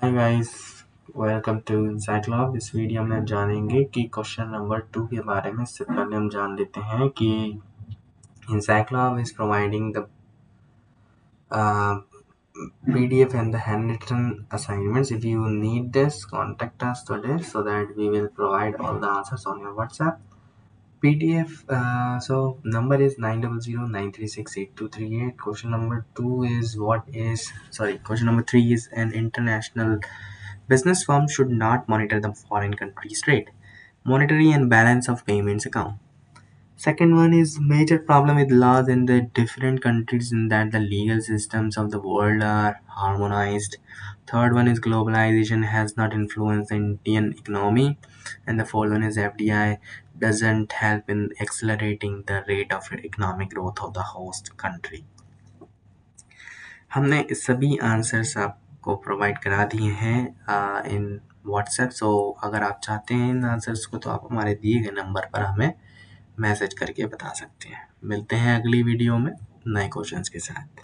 Hi guys, welcome to Cyclob. इस video में हम जानेंगे कि क्वेश्चन नंबर 2 के बारे में। इससे पहले हम जान लेते हैं कि Cyclob is providing the PDF and the handwritten assignments. If you need this, contact us today so that we will provide all the answers on your WhatsApp. PDF, so number is 900-936-8238. Question number 3 is an international business firm should not monitor the foreign country's trade, monetary and balance of payments account. Second one is major problem with laws in the different countries in that the legal systems of the world are harmonized. Third one is globalization has not influenced the Indian economy. And the fourth one is FDI doesn't help in accelerating the rate of economic growth of the host country. हमने सभी answers आपको provide करा दिए हैं इन WhatsApp. सो अगर आप चाहते हैं इन आंसर्स को तो आप हमारे दिए गए नंबर पर हमें मैसेज करके बता सकते हैं। मिलते हैं अगली वीडियो में नए क्वेश्चंस के साथ।